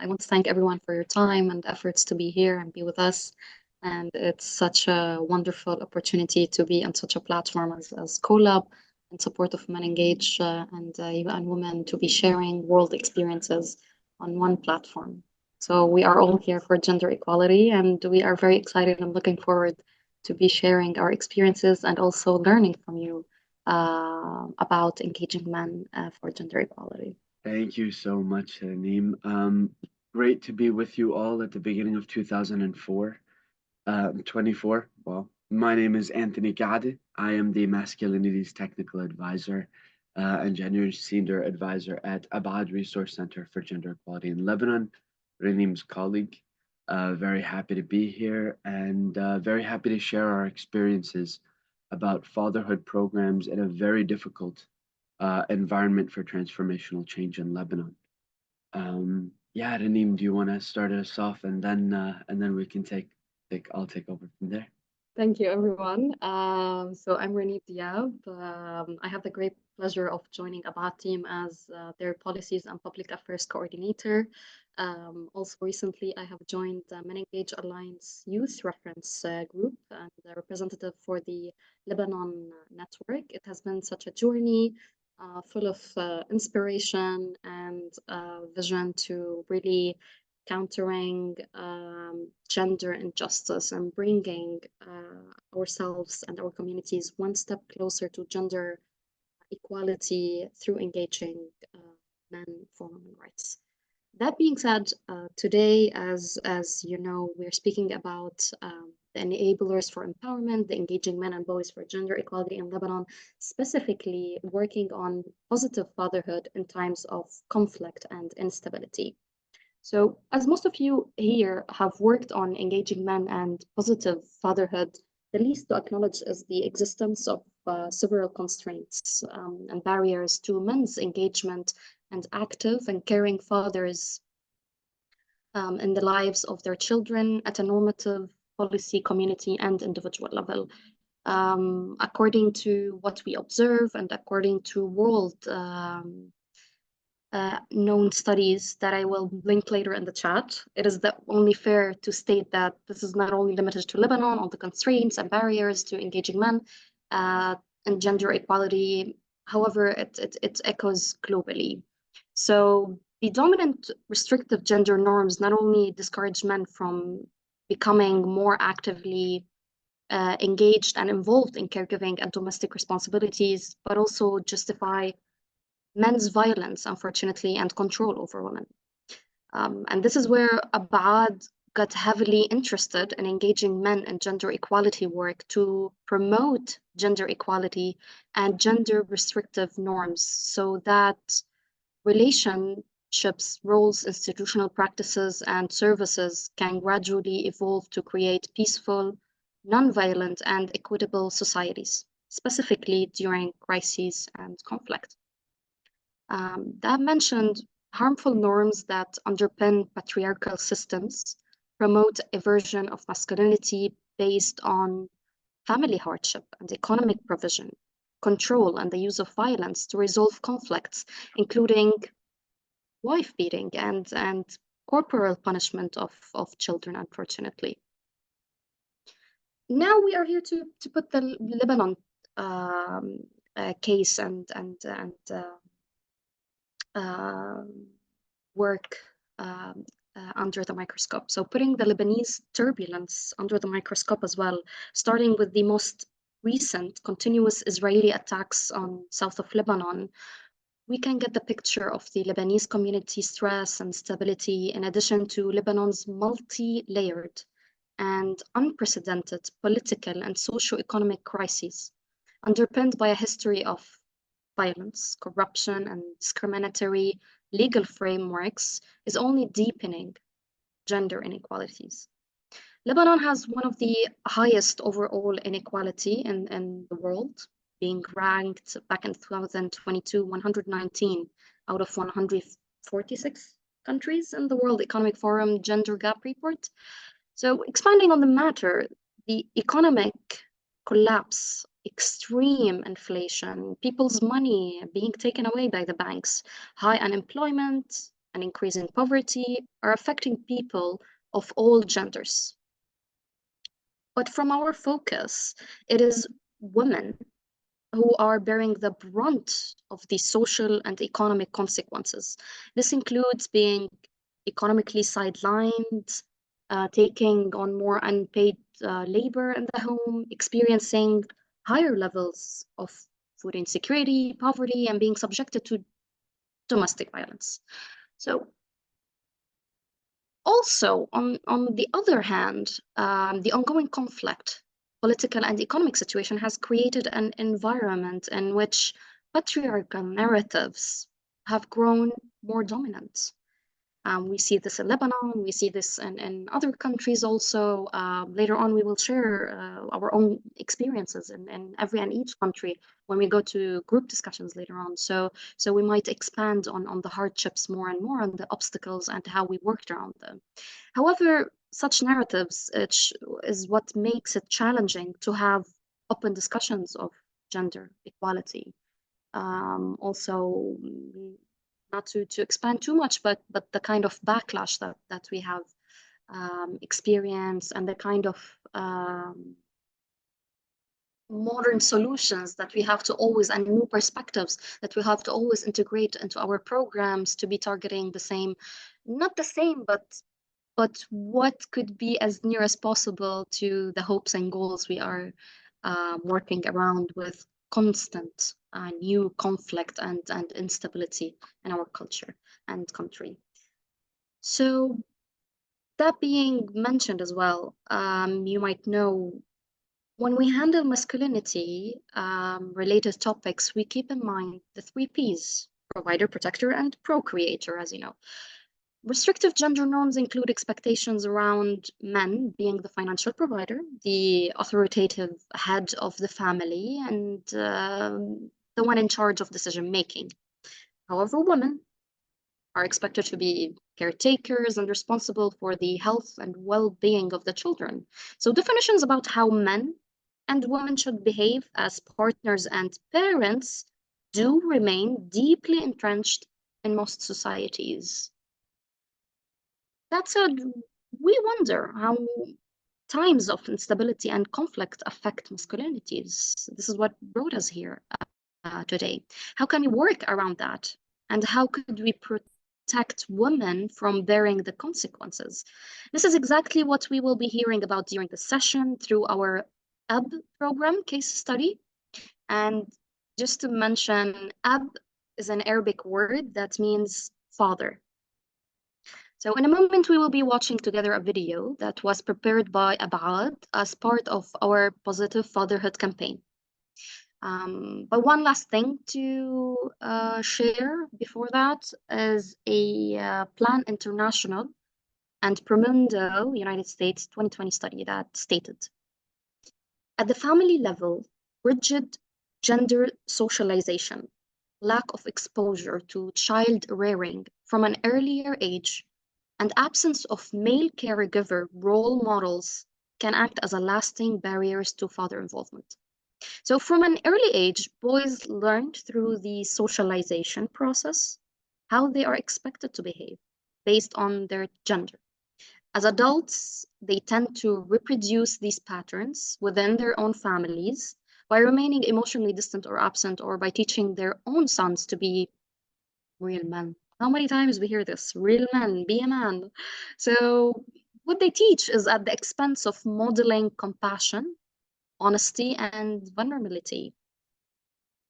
I want to thank everyone for your time and efforts to be here and be with us. And it's such a wonderful opportunity to be on such a platform as CoLab in support of Men Engage and UN Women to be sharing world experiences on one platform. So we are all here for gender equality, and we are very excited and looking forward to be sharing our experiences and also learning from you about engaging men for gender equality. Thank you so much, Naeem. Great to be with you all at the beginning of 2004, 24. Well, my name is Anthony Gade. I am the Masculinities Technical Advisor and Gender Senior Advisor at Abad Resource Center for Gender Equality in Lebanon, Naeem's colleague. Very happy to be here and very happy to share our experiences about fatherhood programs in a very difficult environment for transformational change in Lebanon. Yeah, Raneem, do you want to start us off and then we can I'll take over from there. Thank you, everyone. So I'm Renee Diab. I have the great pleasure of joining Abad team as their policies and public affairs coordinator. Also, recently, I have joined the Men Engage Alliance Youth Reference Group and the representative for the Lebanon network. It has been such a journey full of inspiration and vision to really countering gender injustice and bringing ourselves and our communities one step closer to gender equality through engaging men for women rights. That being said, today, as you know, we're speaking about the enablers for empowerment, the engaging men and boys for gender equality in Lebanon, specifically working on positive fatherhood in times of conflict and instability. So, as most of you here have worked on engaging men and positive fatherhood, the least to acknowledge is the existence of several constraints and barriers to men's engagement and active and caring fathers in the lives of their children at a normative, policy, community, and individual level. According to what we observe and according to world known studies that I will link later in the chat, it is only fair to state that this is not only limited to Lebanon, all the constraints and barriers to engaging men and gender equality. However, it echoes globally. So the dominant restrictive gender norms not only discourage men from becoming more actively engaged and involved in caregiving and domestic responsibilities, but also justify men's violence, unfortunately, and control over women. And this is where Abad got heavily interested in engaging men in gender equality work to promote gender equality and gender restrictive norms so that relationships, roles, institutional practices, and services can gradually evolve to create peaceful, non-violent, and equitable societies, specifically during crises and conflict. That mentioned harmful norms that underpin patriarchal systems, promote a version of masculinity based on family hardship and economic provision, control, and the use of violence to resolve conflicts, including wife beating and corporal punishment of children, unfortunately. Now we are here to put the Lebanon case and work under the microscope. So putting the Lebanese turbulence under the microscope as well, starting with the most recent continuous Israeli attacks on south of Lebanon, we can get the picture of the Lebanese community stress and stability in addition to Lebanon's multi-layered and unprecedented political and socio-economic crises, underpinned by a history of violence, corruption, and discriminatory legal frameworks is only deepening gender inequalities. Lebanon has one of the highest overall inequality in the world, being ranked back in 2022, 119 out of 146 countries in the World Economic Forum Gender Gap Report. So expanding on the matter, the economic collapse, extreme inflation, people's money being taken away by the banks, high unemployment, and increasing poverty are affecting people of all genders. But from our focus, it is women who are bearing the brunt of the social and economic consequences. This includes being economically sidelined, taking on more unpaid labor in the home, experiencing higher levels of food insecurity, poverty, and being subjected to domestic violence. So also, on the other hand, the ongoing conflict, political and economic situation has created an environment in which patriarchal narratives have grown more dominant. We see this in Lebanon, we see this in other countries also. Later on, we will share our own experiences in every and each country when we go to group discussions later on. So we might expand on the hardships more and more, on the obstacles and how we worked around them. However, such narratives is what makes it challenging to have open discussions of gender equality. Also, not to expand too much, but the kind of backlash that we have experienced and the kind of modern solutions that we have to always and new perspectives that we have to always integrate into our programs to be targeting the same, not the same, but what could be as near as possible to the hopes and goals we are working around with constant new conflict and instability in our culture and country. So that being mentioned as well, you might know when we handle masculinity related topics, we keep in mind the three Ps: provider, protector, and procreator, as you know. Restrictive gender norms include expectations around men being the financial provider, the authoritative head of the family, and the one in charge of decision making. However, women are expected to be caretakers and responsible for the health and well-being of the children. So definitions about how men and women should behave as partners and parents do remain deeply entrenched in most societies. That said, we wonder how times of instability and conflict affect masculinities. This is what brought us here today. How can we work around that? And how could we protect women from bearing the consequences? This is exactly what we will be hearing about during the session through our AB program case study. And just to mention, Ab is an Arabic word that means father. So in a moment, we will be watching together a video that was prepared by Abad as part of our Positive Fatherhood campaign. But one last thing to share before that is a Plan International and Promundo United States 2020 study that stated, at the family level, rigid gender socialization, lack of exposure to child rearing from an earlier age, and absence of male caregiver role models can act as a lasting barriers to father involvement. So from an early age, boys learned through the socialization process how they are expected to behave based on their gender. As adults, they tend to reproduce these patterns within their own families by remaining emotionally distant or absent, or by teaching their own sons to be real men. How many times we hear this? Real men, be a man. So what they teach is at the expense of modeling compassion, honesty, and vulnerability.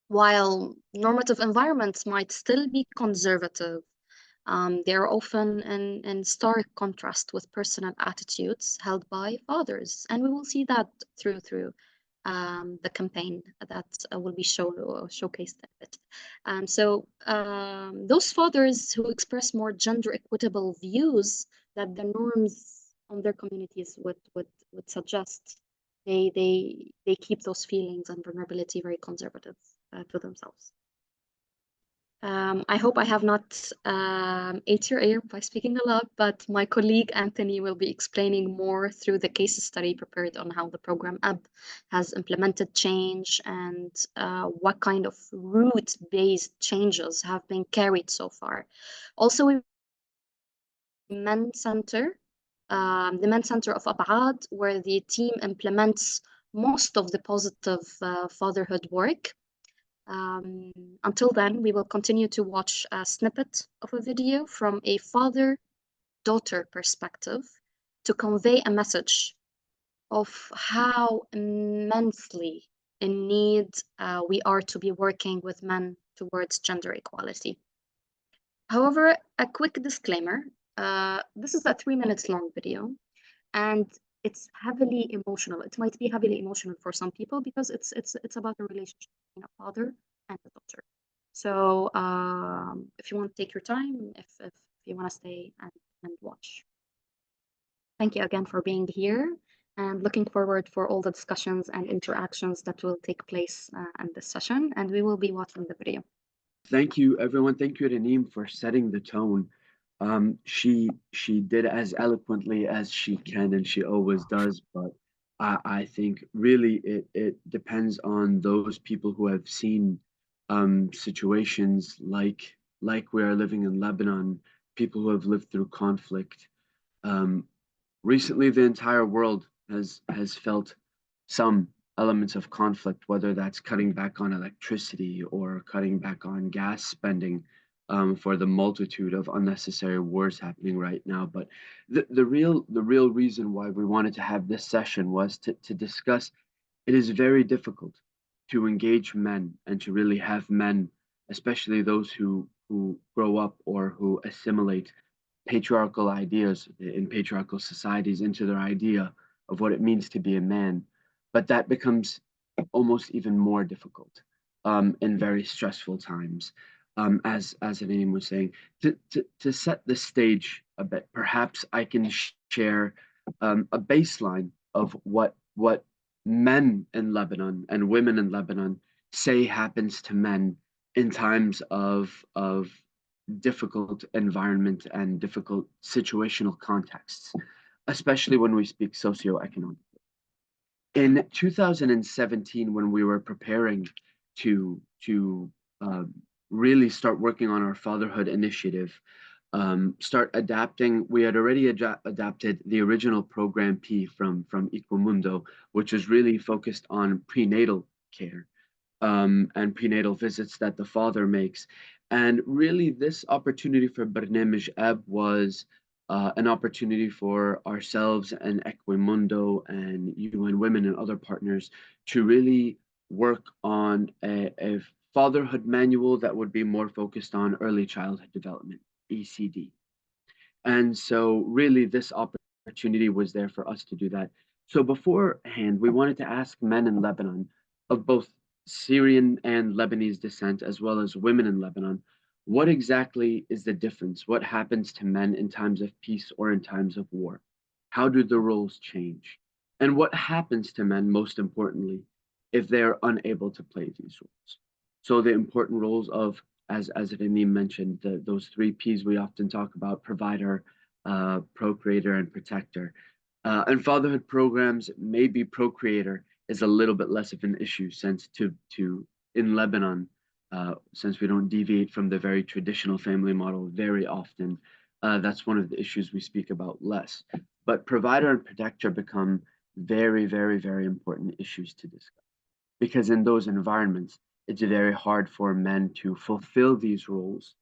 While normative environments might still be conservative, they are often in stark contrast with personal attitudes held by fathers. And we will see that through the campaign that will be showcased a bit. Those fathers who express more gender equitable views that the norms on their communities would suggest, they keep those feelings and vulnerability very conservative to themselves. I hope I have not ate your ear by speaking a lot, but my colleague Anthony will be explaining more through the case study prepared on how the program app has implemented change and what kind of root-based changes have been carried so far. Also, we Men Center, the Men Center of Abad, where the team implements most of the positive fatherhood work. Um, until then, we will continue to watch a snippet of a video from a father-daughter perspective to convey a message of how immensely in need we are to be working with men towards gender equality. However, a quick disclaimer, this is a 3 minutes long video and it's heavily emotional. It might be heavily emotional for some people because it's about a relationship between a father and a daughter. So if you want to take your time, if you want to stay and watch. Thank you again for being here and looking forward for all the discussions and interactions that will take place in this session. And we will be watching the video. Thank you, everyone. Thank you, Naneem, for setting the tone. She did as eloquently as she can, and she always does. But I think really it depends on those people who have seen situations like we are living in Lebanon, people who have lived through conflict. Um, Recently, the entire world has felt some elements of conflict, whether that's cutting back on electricity or cutting back on gas spending for the multitude of unnecessary wars happening right now. But the real reason why we wanted to have this session was to discuss it is very difficult to engage men and to really have men, especially those who grow up or who assimilate patriarchal ideas in patriarchal societies into their idea of what it means to be a man. But that becomes almost even more difficult in very stressful times. As Anim was saying, to set the stage a bit, perhaps I can share a baseline of what men in Lebanon and women in Lebanon say happens to men in times of difficult environment and difficult situational contexts, especially when we speak socioeconomic. In 2017, when we were preparing to really start working on our fatherhood initiative, start adapting. We had already adapted the original program P from Equamundo, which is really focused on prenatal care and prenatal visits that the father makes. And really, this opportunity for Barnamij Ab was an opportunity for ourselves and Equimundo and UN Women and other partners to really work on a fatherhood manual that would be more focused on early childhood development, ECD. And so, really, this opportunity was there for us to do that. So, beforehand, we wanted to ask men in Lebanon of both Syrian and Lebanese descent, as well as women in Lebanon, what exactly is the difference? What happens to men in times of peace or in times of war? How do the roles change? And what happens to men, most importantly, if they're unable to play these roles? So, the important roles of as Remy mentioned, those three P's we often talk about: provider, procreator, and protector. And fatherhood programs, maybe procreator is a little bit less of an issue since to in Lebanon, since we don't deviate from the very traditional family model very often. That's one of the issues we speak about less. But provider and protector become very, very, very important issues to discuss because in those environments, it's very hard for men to fulfill these roles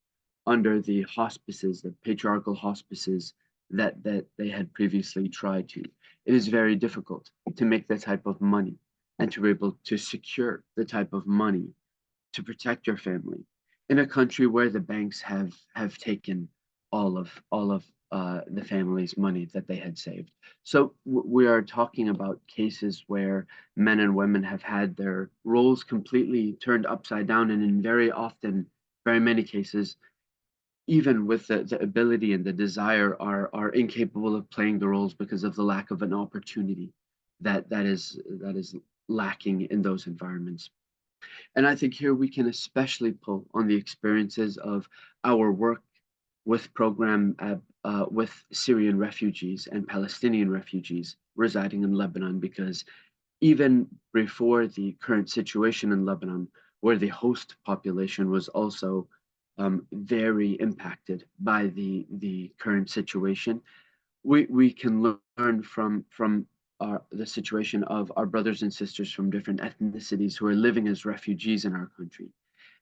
under the hospices, the patriarchal hospices that they had previously tried to. It is very difficult to make that type of money and to be able to secure the type of money to protect your family in a country where the banks have taken all of the family's money that they had saved. So we are talking about cases where men and women have had their roles completely turned upside down, and in very often, very many cases, even with the ability and the desire, are incapable of playing the roles because of the lack of an opportunity that is lacking in those environments. And I think here we can especially pull on the experiences of our work with with Syrian refugees and Palestinian refugees residing in Lebanon, because even before the current situation in Lebanon, where the host population was also very impacted by the current situation. We can learn from the situation of our brothers and sisters from different ethnicities who are living as refugees in our country,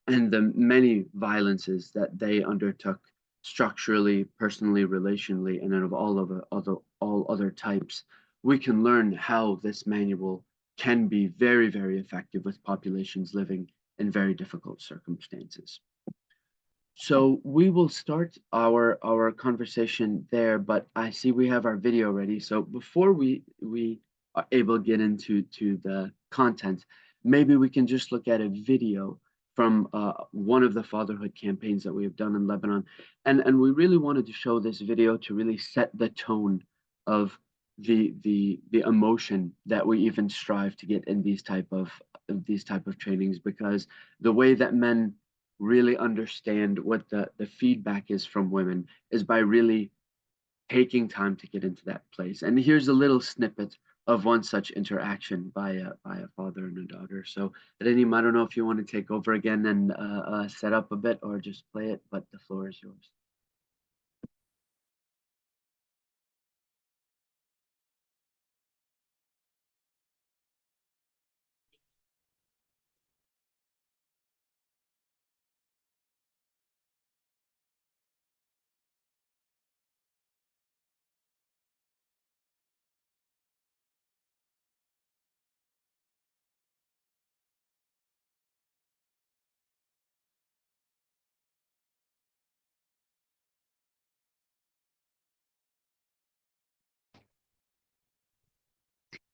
and the many violences that they undertook structurally, personally, relationally, and of all other types. We can learn how this manual can be very, very effective with populations living in very difficult circumstances. So we will start our conversation there, but I see we have our video ready. So before we are able to get into the content, maybe we can just look at a video from one of the fatherhood campaigns that we have done in Lebanon, and we really wanted to show this video to really set the tone of the emotion that we even strive to get in these type of trainings, because the way that men really understand what the feedback is from women is by really taking time to get into that place. And here's a little snippet of one such interaction by a father and a daughter. So, Renim, I don't know if you want to take over again and set up a bit or just play it, but the floor is yours.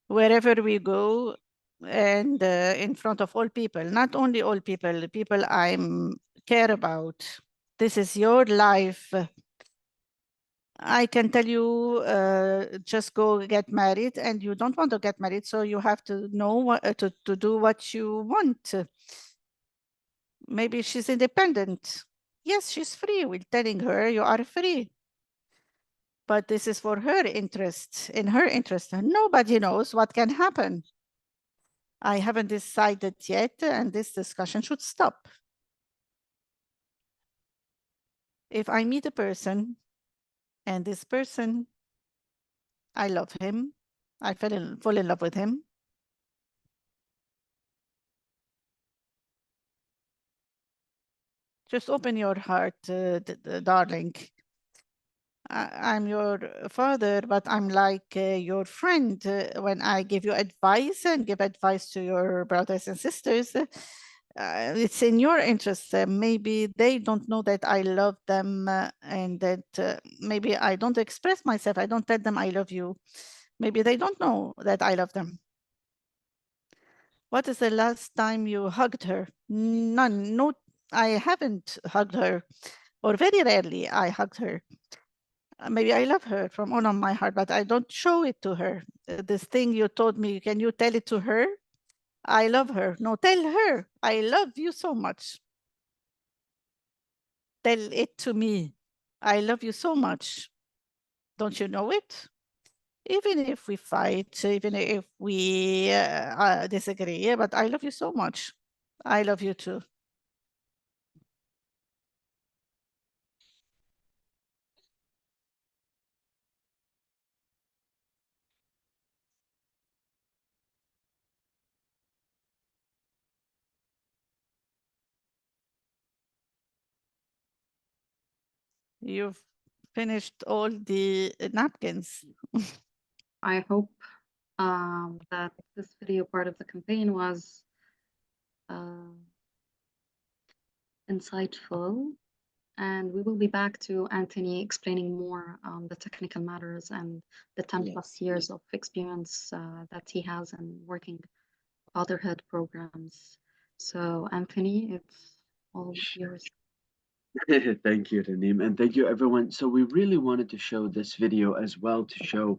Wherever we go, and in front of all people, not only all people, the people I'm care about. This is your life. I can tell you, just go get married, and you don't want to get married, so you have to know what, to do what you want. Maybe she's independent. Yes, she's free. We're telling her you are free. But this is for her interest, in her interest. And nobody knows what can happen. I haven't decided yet, and this discussion should stop. If I meet a person, and this person, I love him, I fall in love with him, just open your heart, darling. I'm your father, but I'm like your friend. When I give you advice and give advice to your brothers and sisters, it's in your interest. Maybe they don't know that I love them, and that maybe I don't express myself. I don't tell them I love you. Maybe they don't know that I love them. What is the last time you hugged her? None. No, I haven't hugged her, or very rarely I hugged her. Maybe I love her from all of my heart, but I don't show it to her. This thing you told me, can you tell it to her? I love her. No, tell her, I love you so much. Tell it to me. I love you so much. Don't you know it? Even if we fight, even if we disagree, but I love you so much. I love you too. You've finished all the napkins. I hope that this video part of the campaign was uh, insightful. And we will be back to Anthony explaining more the technical matters and the 10 Yes. plus years of experience that he has in working fatherhood programs. So, Anthony, it's all yours. Thank you, Renim, and thank you, everyone. So we really wanted to show this video as well to show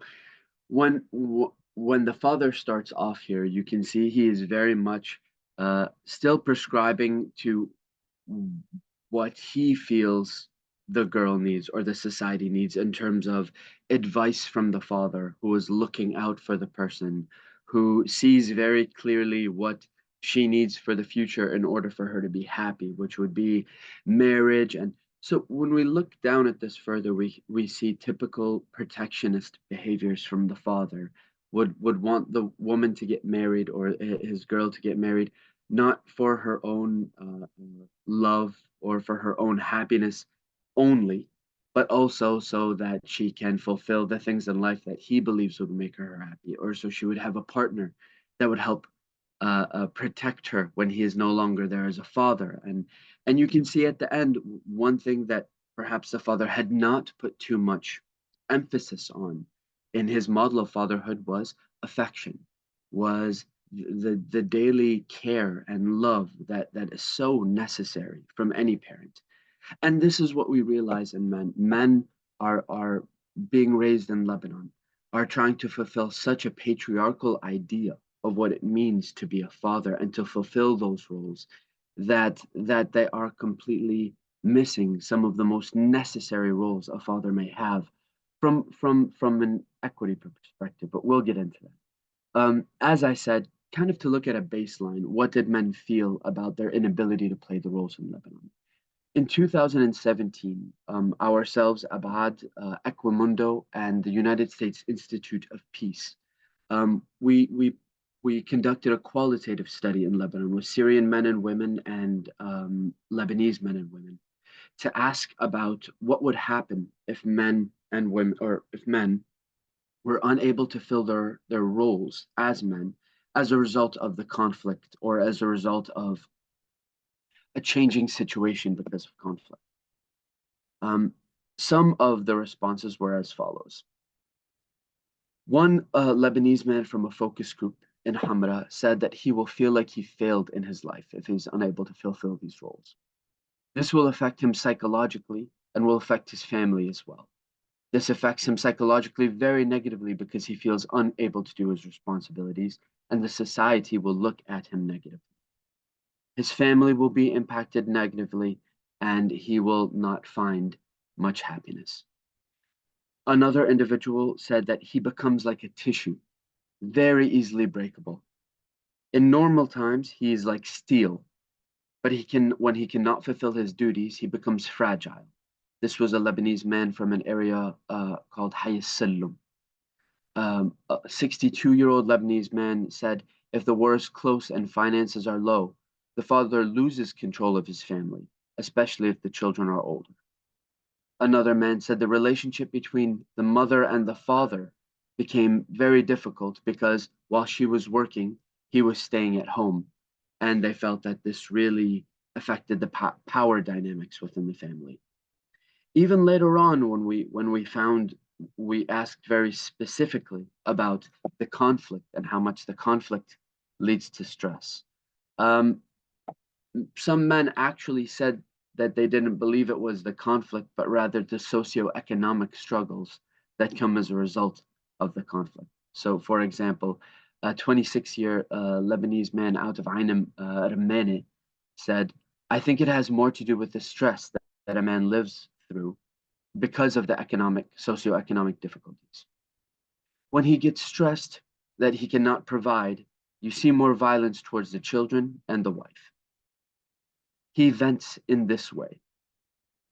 when the father starts off here, you can see he is very much still prescribing to what he feels the girl needs or the society needs in terms of advice from the father who is looking out for the person, who sees very clearly what she needs for the future in order for her to be happy, which would be marriage. And so when we look down at this further, we see typical protectionist behaviors from the father. Would want the woman to get married, or his girl to get married, not for her own love or for her own happiness only, but also so that she can fulfill the things in life that he believes would make her happy, or so she would have a partner that would help protect her when he is no longer there as a father. And you can see at the end, one thing that perhaps the father had not put too much emphasis on in his model of fatherhood was affection, was the daily care and love that is so necessary from any parent. And this is what we realize in men. Men are being raised in Lebanon, are trying to fulfill such a patriarchal idea of what it means to be a father and to fulfill those roles, that they are completely missing some of the most necessary roles a father may have from an equity perspective. But we'll get into that. As I said, kind of to look at a baseline, what did men feel about their inability to play the roles in Lebanon? In 2017, ourselves, Abad, Equimundo, and the United States Institute of Peace, um, we, we, we conducted a qualitative study in Lebanon with Syrian men and women and Lebanese men and women to ask about what would happen if men and women, or if men were unable to fill their roles as men as a result of the conflict or as a result of a changing situation because of conflict. Um, some of the responses were as follows. One Lebanese man from a focus group in Hamra said that he will feel like he failed in his life if he's unable to fulfill these roles. This will affect him psychologically and will affect his family as well. This affects him psychologically very negatively because he feels unable to do his responsibilities, and the society will look at him negatively. His family will be impacted negatively, and he will not find much happiness. Another individual said that he becomes like a tissue, very easily breakable. In normal times, he is like steel, but when he cannot fulfill his duties, he becomes fragile. This was a Lebanese man from an area called Hayy Sallum. A 62-year-old Lebanese man said, if the war is close and finances are low, the father loses control of his family, especially if the children are older. Another man said the relationship between the mother and the father became very difficult because while she was working, he was staying at home. And they felt that this really affected the power dynamics within the family. Even later on, we asked very specifically about the conflict and how much the conflict leads to stress. Um, some men actually said that they didn't believe it was the conflict, but rather the socioeconomic struggles that come as a result of the conflict. So, for example, a 26-year Lebanese man out of Ain MENA said, I think it has more to do with the stress that a man lives through because of the socioeconomic difficulties. When he gets stressed that he cannot provide, you see more violence towards the children and the wife. He vents in this way.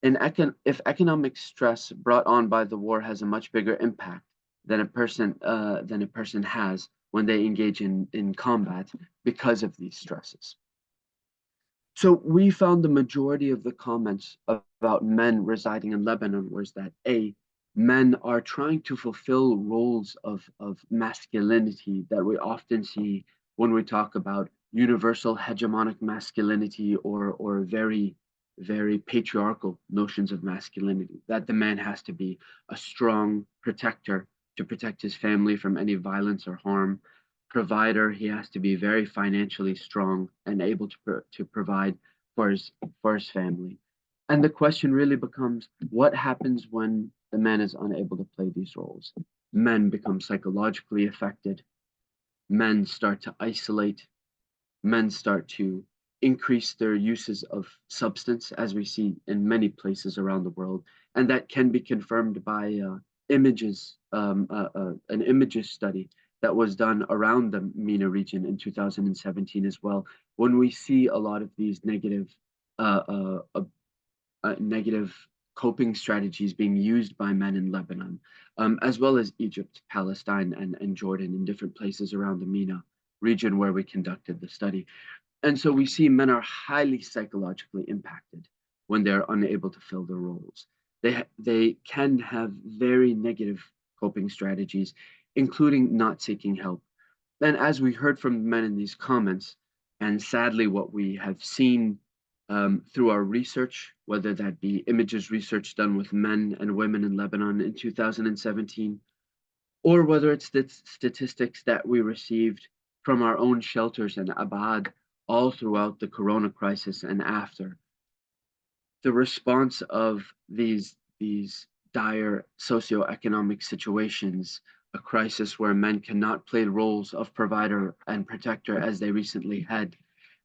If economic stress brought on by the war has a much bigger impact than a person has when they engage in combat because of these stresses. So we found the majority of the comments about men residing in Lebanon was that men are trying to fulfill roles of masculinity that we often see when we talk about universal hegemonic masculinity or very patriarchal notions of masculinity, that the man has to be a strong protector to protect his family from any violence or harm, provider. He has to be very financially strong and able to provide for his family. And the question really becomes, what happens when the man is unable to play these roles? Men become psychologically affected. Men start to isolate. Men start to increase their uses of substance, as we see in many places around the world. And that can be confirmed by an images study that was done around the MENA region in 2017 as well, when we see a lot of these uh, uh, uh, negative coping strategies being used by men in Lebanon, as well as Egypt, Palestine, and Jordan, in different places around the MENA region where we conducted the study. And so we see men are highly psychologically impacted when they're unable to fill their roles. They can have very negative coping strategies, including not seeking help. And as we heard from men in these comments, and sadly what we have seen through our research, whether that be images research done with men and women in Lebanon in 2017, or whether it's the statistics that we received from our own shelters in Abad all throughout the corona crisis and after, the response of these dire socioeconomic situations, a crisis where men cannot play roles of provider and protector as they recently had,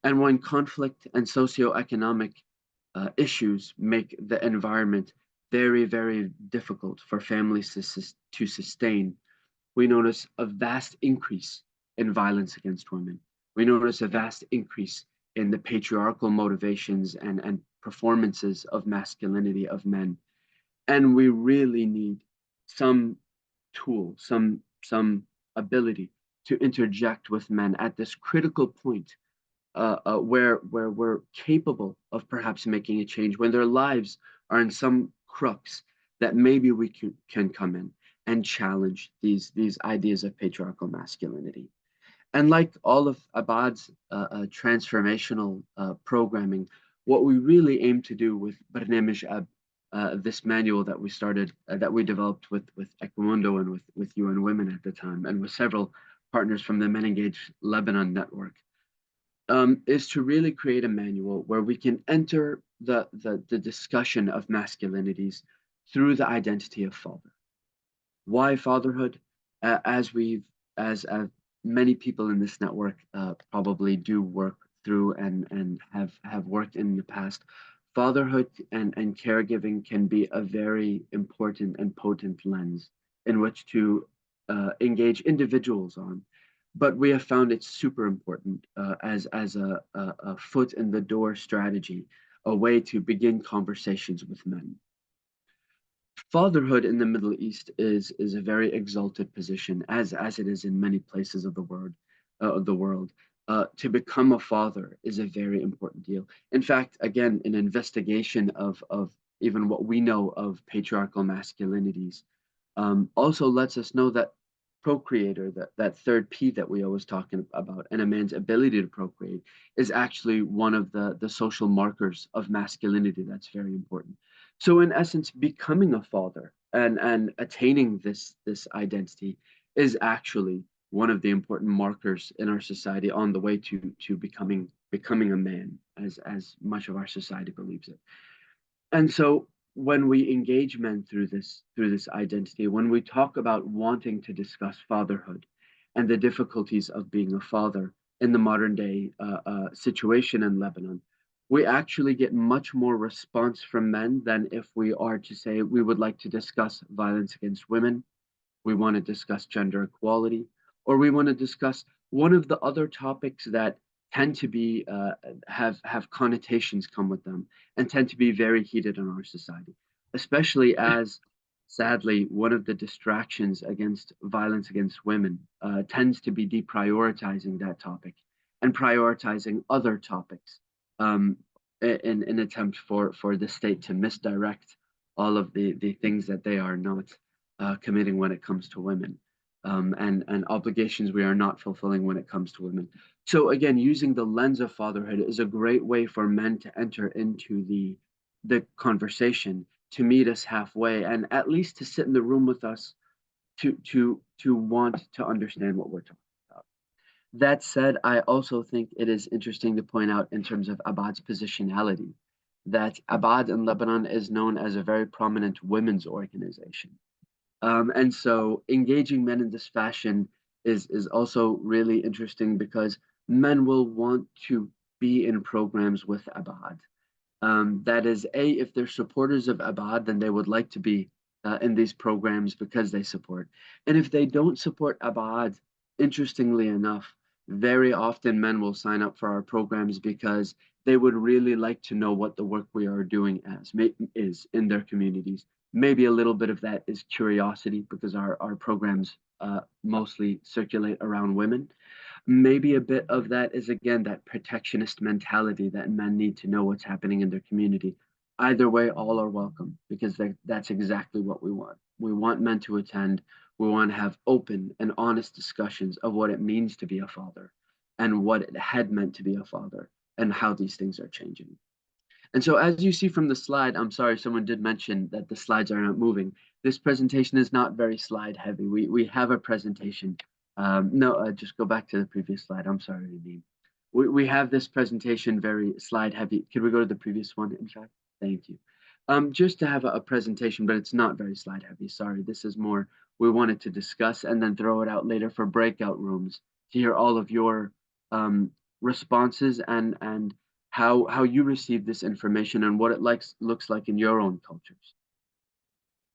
and when conflict and socioeconomic issues make the environment very, very difficult for families to sustain, we notice a vast increase in violence against women. We notice a vast increase in the patriarchal motivations and performances of masculinity of men. And we really need some tool, some ability to interject with men at this critical point where we're capable of perhaps making a change when their lives are in some crux that maybe we can come in and challenge these ideas of patriarchal masculinity. And like all of Abad's transformational programming, what we really aim to do with Barnamij Ab, this manual that we started, that we developed with Equimundo and with UN Women at the time, and with several partners from the Men Engage Lebanon network, is to really create a manual where we can enter the discussion of masculinities through the identity of father. Why fatherhood? As we've as many people in this network probably do work through and have worked in the past, fatherhood and caregiving can be a very important and potent lens in which to engage individuals on. But we have found it super important as a foot in the door strategy, a way to begin conversations with men. Fatherhood in the Middle East is a very exalted position, as it is in many places of the world. To become a father is a very important deal. In fact, again, an investigation of even what we know of patriarchal masculinities also lets us know that procreator, that third P that we always talking about, and a man's ability to procreate is actually one of the social markers of masculinity that's very important. So in essence, becoming a father and attaining this identity is actually one of the important markers in our society on the way to becoming a man, as much of our society believes it. And so when we engage men through this identity, when we talk about wanting to discuss fatherhood and the difficulties of being a father in the modern day situation in Lebanon, we actually get much more response from men than if we are to say we would like to discuss violence against women, we want to discuss gender equality, or we want to discuss one of the other topics that tend to be have connotations come with them and tend to be very heated in our society, especially as sadly one of the distractions against violence against women tends to be deprioritizing that topic and prioritizing other topics um, in an attempt for the state to misdirect all of the things that they are not committing when it comes to women, and obligations we are not fulfilling when it comes to women. So again, using the lens of fatherhood is a great way for men to enter into the conversation, to meet us halfway, and at least to sit in the room with us to want to understand what we're talking about. That said, I also think it is interesting to point out in terms of Abad's positionality that Abad in Lebanon is known as a very prominent women's organization. And so engaging men in this fashion is also really interesting because men will want to be in programs with Abad. That is, A, if they're supporters of Abad, then they would like to be in these programs because they support. And if they don't support Abad, Interestingly enough, very often men will sign up for our programs because they would really like to know what the work we are doing is in their communities. Maybe a little bit of that is curiosity because our programs mostly circulate around women. Maybe a bit of that is again that protectionist mentality that men need to know what's happening in their community. Either way, all are welcome because that's exactly what we want. We want men to attend. We want to have open and honest discussions of what it means to be a father and what it had meant to be a father and how these things are changing. And so, as you see from the slide, I'm sorry, someone did mention that the slides are not moving. This presentation is not very slide heavy. We have a presentation. No, just go back to the previous slide. I'm sorry, Nadeem. We have this presentation very slide heavy. Could we go to the previous one, in fact? Thank you. Just to have a presentation, but it's not very slide heavy. Sorry, this is more we wanted to discuss and then throw it out later for breakout rooms to hear all of your responses and how you receive this information and what it looks like in your own cultures.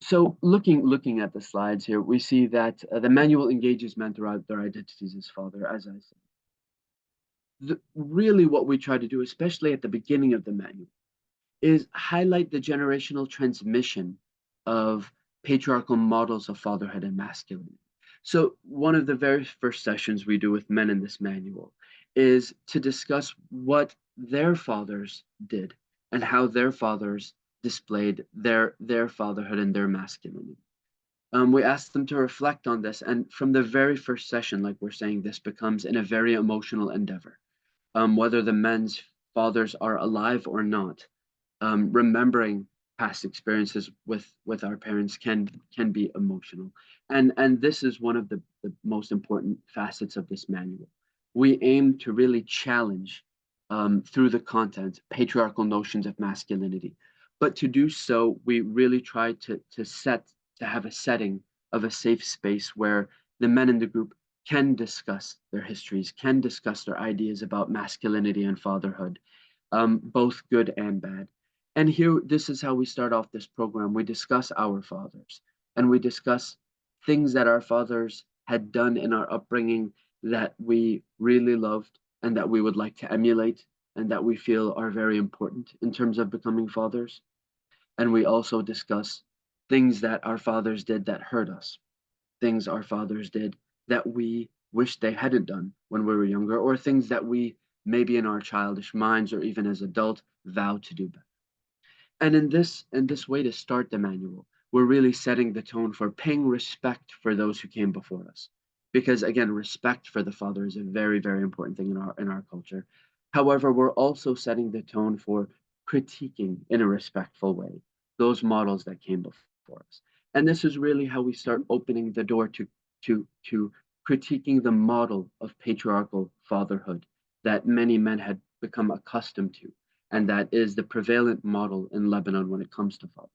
So looking at the slides here, we see that the manual engages men throughout their identities as father, as I said. Really what we try to do, especially at the beginning of the manual, is highlight the generational transmission of patriarchal models of fatherhood and masculinity. So one of the very first sessions we do with men in this manual is to discuss what their fathers did and how their fathers displayed their fatherhood and their masculinity. We asked them to reflect on this, and from the very first session, like we're saying, this becomes in a very emotional endeavor. Whether the men's fathers are alive or not, remembering past experiences with our parents can be emotional, and this is one of the most important facets of this manual. We aim to really challenge through the content patriarchal notions of masculinity, but to do so we really try to have a setting of a safe space where the men in the group can discuss their histories, can discuss their ideas about masculinity and fatherhood, both good and bad. And here, this is how we start off this program. We discuss our fathers and we discuss things that our fathers had done in our upbringing that we really loved and that we would like to emulate and that we feel are very important in terms of becoming fathers. And we also discuss things that our fathers did that hurt us, things our fathers did that we wish they hadn't done when we were younger, or things that we maybe in our childish minds or even as adult vow to do better. And in this way to start the manual, we're really setting the tone for paying respect for those who came before us. Because again, respect for the father is a very, very important thing in our culture. However, we're also setting the tone for critiquing in a respectful way those models that came before us. And this is really how we start opening the door to critiquing the model of patriarchal fatherhood that many men had become accustomed to and that is the prevalent model in Lebanon when it comes to father.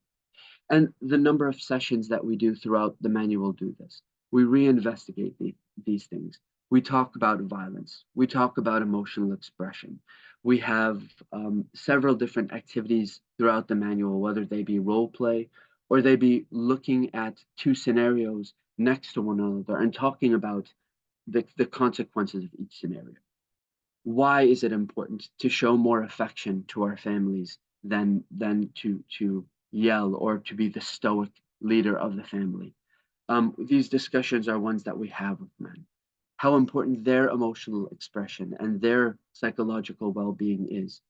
And the number of sessions that we do throughout the manual do this. We reinvestigate these things. We talk about violence. We talk about emotional expression. We have several different activities throughout the manual, whether they be role play or they be looking at two scenarios next to one another and talking about the consequences of each scenario. Why is it important to show more affection to our families than to yell or to be the stoic leader of the family? These discussions are ones that we have with men. How important their emotional expression and their psychological well-being is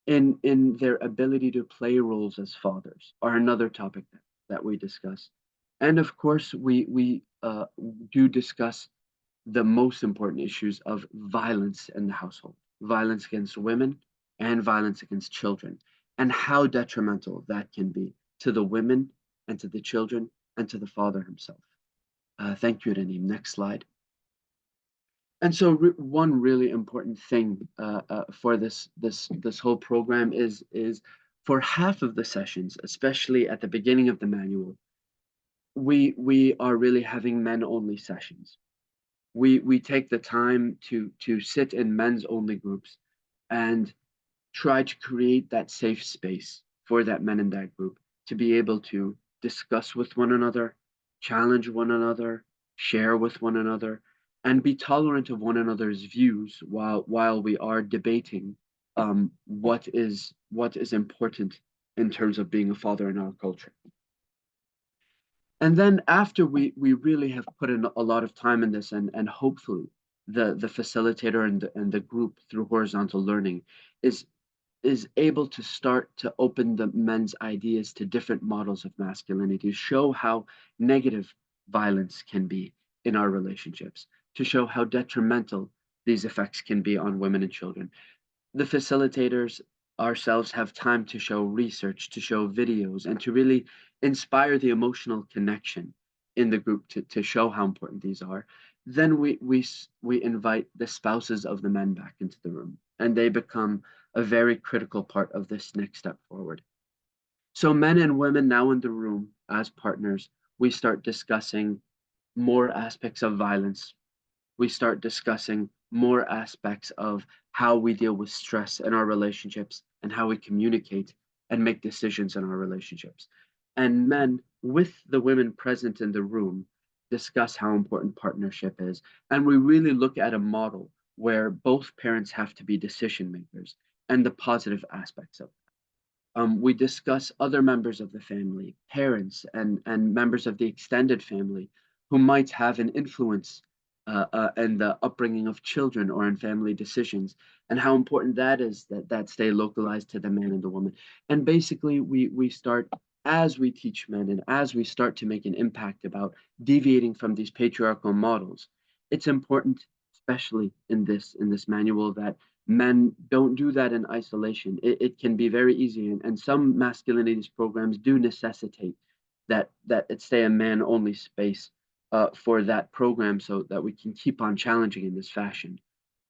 in their ability to play roles as fathers are another topic that we discuss. And of course, we do discuss the most important issues of violence in the household, violence against women and violence against children, and how detrimental that can be to the women and to the children and to the father himself. Thank you, Raneem. Next slide. And so one really important thing for this whole program is for half of the sessions, especially at the beginning of the manual, we are really having men only sessions. We take the time to sit in men's only groups and try to create that safe space for that men in that group to be able to discuss with one another, challenge one another, share with one another, and be tolerant of one another's views while we are debating what is important in terms of being a father in our culture. And then after we really have put in a lot of time in this, and hopefully the facilitator and the group through horizontal learning is is able to start to open the men's ideas to different models of masculinity, show how negative violence can be in our relationships, to show how detrimental these effects can be on women and children. The facilitators ourselves have time to show research, to show videos, and to really inspire the emotional connection in the group to show how important these are. Then we invite the spouses of the men back into the room, and they become a very critical part of this next step forward. So men and women now in the room as partners, we start discussing more aspects of violence. We start discussing more aspects of how we deal with stress in our relationships and how we communicate and make decisions in our relationships. And men, with the women present in the room, discuss how important partnership is. And we really look at a model where both parents have to be decision makers and the positive aspects of we discuss other members of the family, parents, and members of the extended family who might have an influence in the upbringing of children or in family decisions, and how important that is that stay localized to the man and the woman. And basically, we start as we teach men and as we start to make an impact about deviating from these patriarchal models. It's important, especially in this manual, that men don't do that in isolation. It can be very easy, and some masculinities programs do necessitate that it stay a man only space for that program so that we can keep on challenging in this fashion.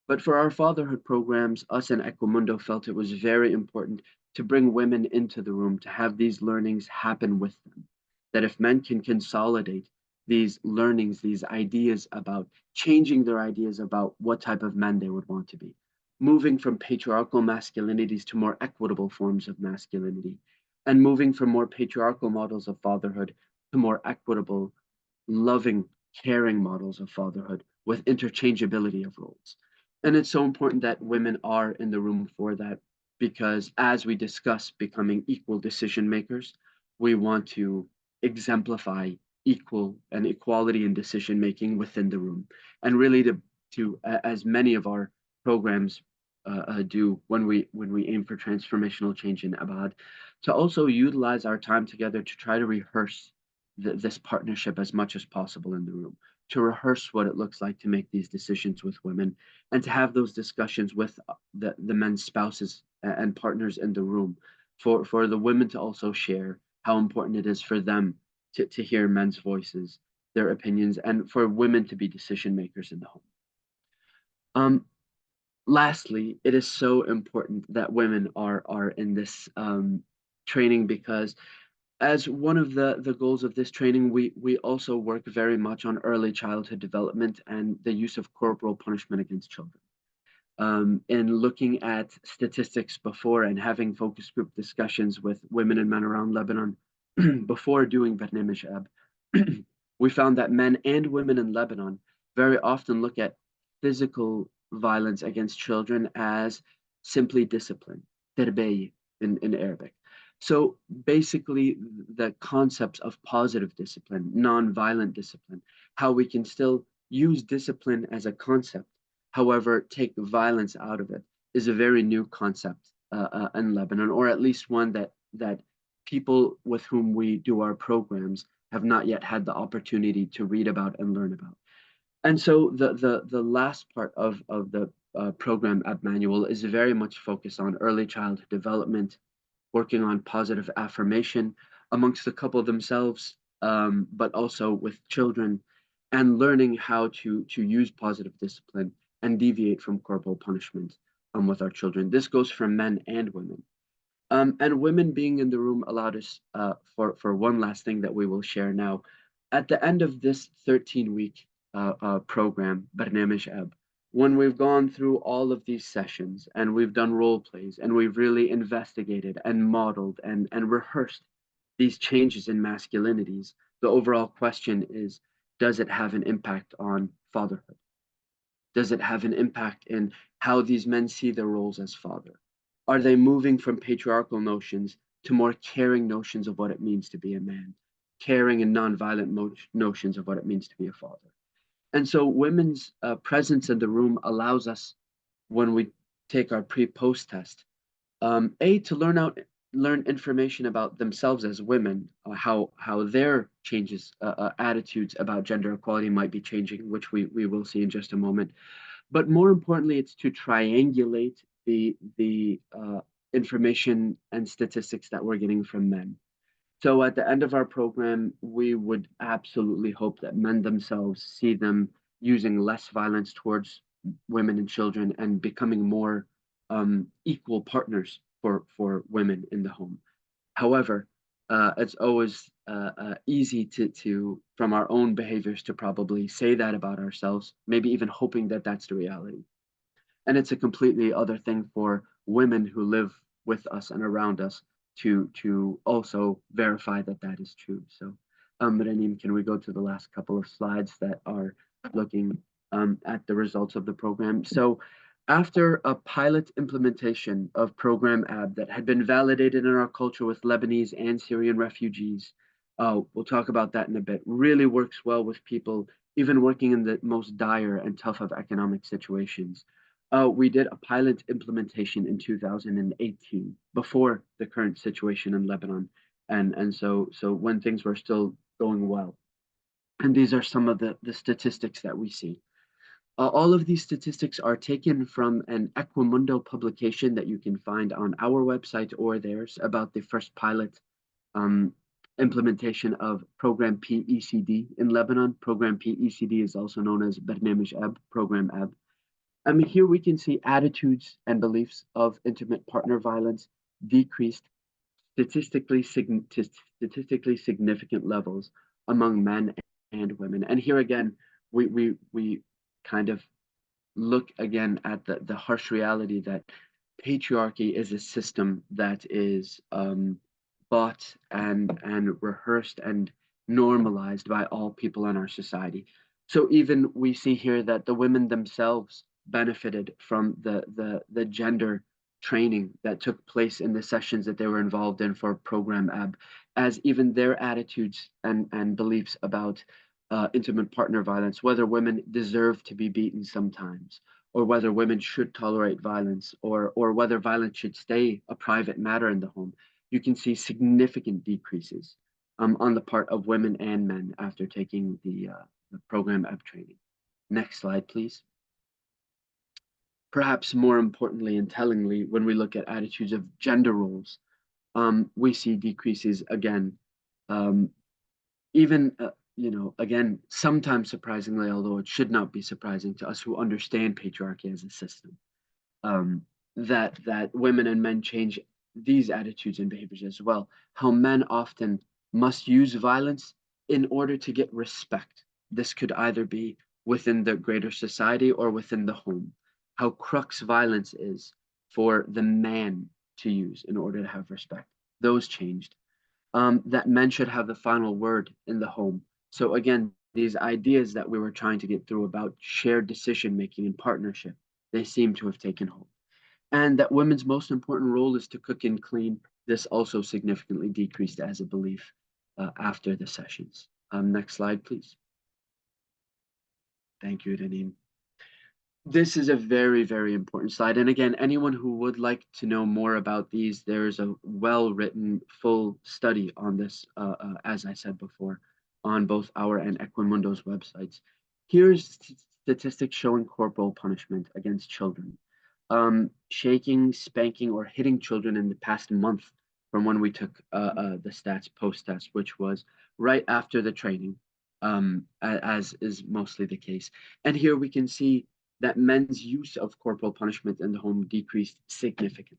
But for our fatherhood programs, us and Equimundo felt it was very important to bring women into the room, to have these learnings happen with them. That if men can consolidate these learnings, these ideas about changing their ideas about what type of men they would want to be, moving from patriarchal masculinities to more equitable forms of masculinity, and moving from more patriarchal models of fatherhood to more equitable, loving, caring models of fatherhood with interchangeability of roles. And it's so important that women are in the room for that because as we discuss becoming equal decision makers, we want to exemplify equal and equality in decision making within the room. And really as many of our programs do when we aim for transformational change in Abad, to also utilize our time together to try to rehearse this partnership as much as possible in the room, to rehearse what it looks like to make these decisions with women, and to have those discussions with the men's spouses and partners in the room, for the women to also share how important it is for them to hear men's voices, their opinions, and for women to be decision makers in the home. Lastly, it is so important that women are in this training because as one of the goals of this training, we also work very much on early childhood development and the use of corporal punishment against children. In looking at statistics before and having focus group discussions with women and men around Lebanon before doing Barnamij Ab, we found that men and women in Lebanon very often look at physical violence against children as simply discipline, terbiy in Arabic. So basically, the concepts of positive discipline, non-violent discipline, how we can still use discipline as a concept, however, take violence out of it, is a very new concept in Lebanon, or at least one that people with whom we do our programs have not yet had the opportunity to read about and learn about. And so the last part of the program at Manual is very much focused on early childhood development, working on positive affirmation amongst the couple themselves, but also with children, and learning how to use positive discipline and deviate from corporal punishment with our children. This goes for men and women. And women being in the room allowed us for one last thing that we will share now. At the end of this 13-week program, Barnamij Ab, when we've gone through all of these sessions and we've done role plays and we've really investigated and modeled and rehearsed these changes in masculinities, the overall question is, does it have an impact on fatherhood? Does it have an impact in how these men see their roles as father? Are they moving from patriarchal notions to more caring notions of what it means to be a man, caring and nonviolent notions of what it means to be a father? And so women's presence in the room allows us, when we take our pre-post test, to learn information about themselves as women, how their changes attitudes about gender equality might be changing, which we will see in just a moment. But more importantly, it's to triangulate the information and statistics that we're getting from men. So at the end of our program, we would absolutely hope that men themselves see them using less violence towards women and children and becoming more equal partners for women in the home. However, it's always easy to from our own behaviors to probably say that about ourselves, maybe even hoping that that's the reality. And it's a completely other thing for women who live with us and around us to also verify that that is true. So, Ranim, can we go to the last couple of slides that are looking at the results of the program? So, after a pilot implementation of Program AB that had been validated in our culture with Lebanese and Syrian refugees, we'll talk about that in a bit, really works well with people even working in the most dire and tough of economic situations. We did a pilot implementation in 2018, before the current situation in Lebanon, and so when things were still going well. And these are some of the statistics that we see. All of these statistics are taken from an Equimundo publication that you can find on our website or theirs about the first pilot um, implementation of Program PECD in Lebanon. Program PECD is also known as Barnamij Ab, Program Ab. I mean, here we can see attitudes and beliefs of intimate partner violence decreased to statistically significant levels among men and women. And here again, we kind of look again at the harsh reality that patriarchy is a system that is bought and rehearsed and normalized by all people in our society. So even we see here that the women themselves benefited from the gender training that took place in the sessions that they were involved in for Program AB, as even their attitudes and beliefs about intimate partner violence, whether women deserve to be beaten sometimes, or whether women should tolerate violence, or whether violence should stay a private matter in the home, you can see significant decreases on the part of women and men after taking the Program AB training. Next slide, please. Perhaps more importantly and tellingly, when we look at attitudes of gender roles, we see decreases again. Even again, sometimes surprisingly, although it should not be surprising to us who understand patriarchy as a system, that women and men change these attitudes and behaviors as well. How men often must use violence in order to get respect. This could either be within the greater society or within the home. How crux violence is for the man to use in order to have respect. Those changed. That men should have the final word in the home. So again, these ideas that we were trying to get through about shared decision making and partnership, they seem to have taken hold. And that women's most important role is to cook and clean. This also significantly decreased as a belief after the sessions. Next slide, please. Thank you, Ranim. This is a very, very important slide. And again, anyone who would like to know more about these, there's a well-written full study on this, as I said before, on both our and Equimundo's websites. Here's statistics showing corporal punishment against children. Shaking, spanking, or hitting children in the past month from when we took the stats post-test, which was right after the training, as is mostly the case. And here we can see that men's use of corporal punishment in the home decreased significantly.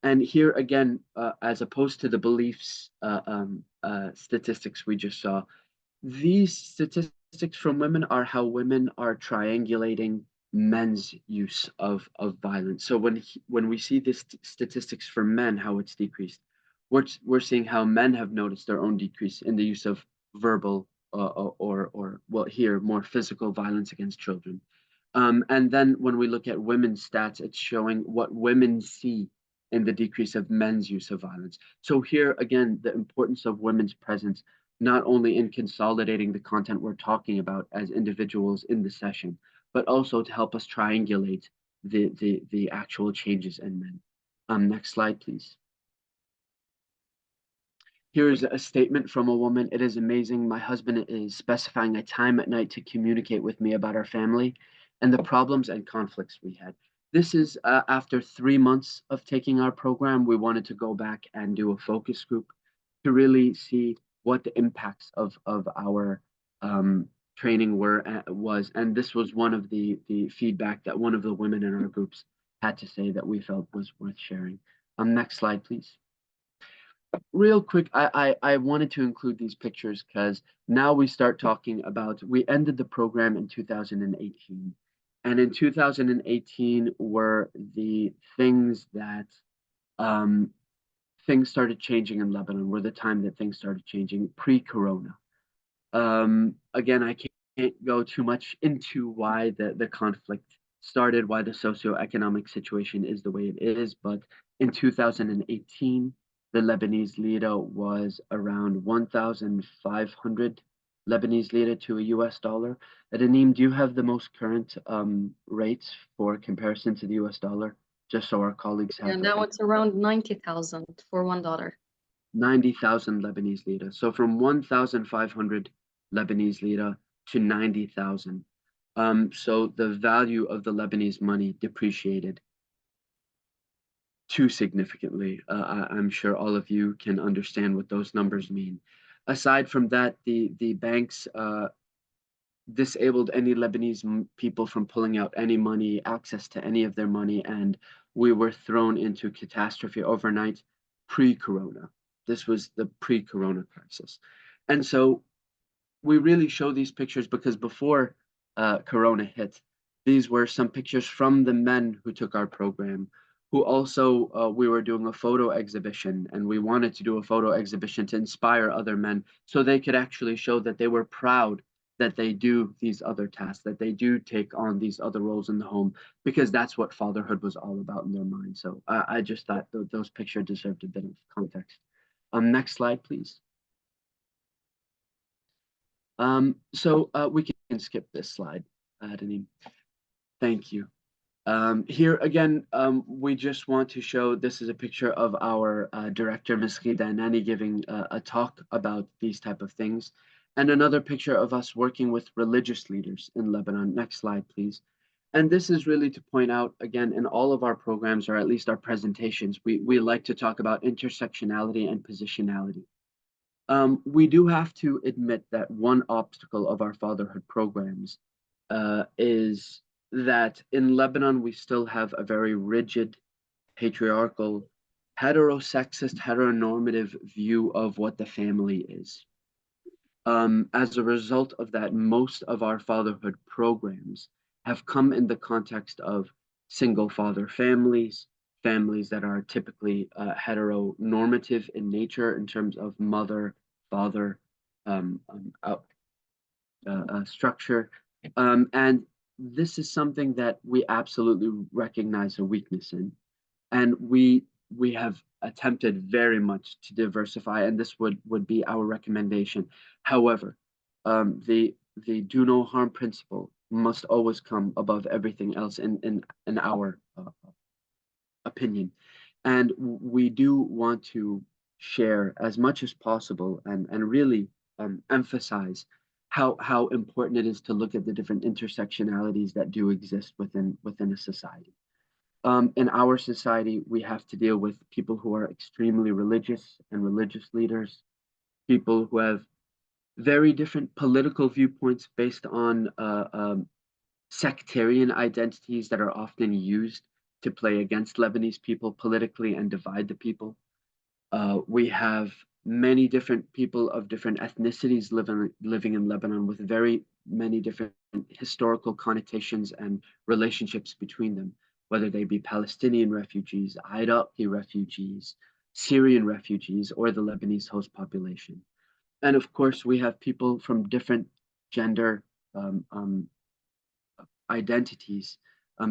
And here again, as opposed to the beliefs statistics we just saw, these statistics from women are how women are triangulating men's use of violence. So when we see this statistics for men, how it's decreased, we're seeing how men have noticed their own decrease in the use of verbal or well here more physical violence against children. And then when we look at women's stats, it's showing what women see in the decrease of men's use of violence. So here again, the importance of women's presence, not only in consolidating the content we're talking about as individuals in the session, but also to help us triangulate the actual changes in men. Next slide, please. Here's a statement from a woman. It is amazing. My husband is specifying a time at night to communicate with me about our family and the problems and conflicts we had. This is after 3 months of taking our program. We wanted to go back and do a focus group to really see what the impacts of our training was. And this was one of the feedback that one of the women in our groups had to say that we felt was worth sharing. Next slide, please. Real quick, I wanted to include these pictures because now we start talking about, we ended the program in 2018. And in 2018 were the things that things started changing in Lebanon, were the time that things started changing pre-corona. Again, I can't go too much into why the conflict started, why the socioeconomic situation is the way it is, but in 2018, the Lebanese lira was around 1,500 Lebanese lira to a US dollar. Adenim, do you have the most current rates for comparison to the US dollar? Just so our colleagues have. And now it's around 90,000 for $1. 90,000 Lebanese lira. So from 1,500 Lebanese lira to 90,000. So the value of the Lebanese money depreciated too significantly. I'm sure all of you can understand what those numbers mean. Aside from that, the banks disabled any Lebanese people from pulling out any money, access to any of their money, and we were thrown into catastrophe overnight pre-corona. This was the pre-corona crisis. And so we really show these pictures because before corona hit, these were some pictures from the men who took our program, who also, we were doing a photo exhibition, and we wanted to do a photo exhibition to inspire other men so they could actually show that they were proud that they do these other tasks, that they do take on these other roles in the home, because that's what fatherhood was all about in their mind. So I just thought those pictures deserved a bit of context. Next slide, please. So we can skip this slide, Adenim. Thank you. Here again, we just want to show, this is a picture of our director, Ms. Ghida Nani, giving a talk about these type of things. And another picture of us working with religious leaders in Lebanon. Next slide, please. And this is really to point out, again, in all of our programs, or at least our presentations, we like to talk about intersectionality and positionality. We do have to admit that one obstacle of our fatherhood programs is that in Lebanon, we still have a very rigid, patriarchal, heterosexist, heteronormative view of what the family is. As a result of that, most of our fatherhood programs have come in the context of single father families, families that are typically heteronormative in nature in terms of mother, father structure. And this is something that we absolutely recognize a weakness in. And we have attempted very much to diversify, and this would be our recommendation. However, the do no harm principle must always come above everything else in our opinion. And we do want to share as much as possible and really emphasize how important it is to look at the different intersectionalities that do exist within a society. In our society, we have to deal with people who are extremely religious and religious leaders, people who have very different political viewpoints based on sectarian identities that are often used to play against Lebanese people politically and divide the people. We have many different people of different ethnicities living in Lebanon with very many different historical connotations and relationships between them, whether they be Palestinian refugees, Iraqi refugees, Syrian refugees, or the Lebanese host population. And of course, we have people from different gender identities,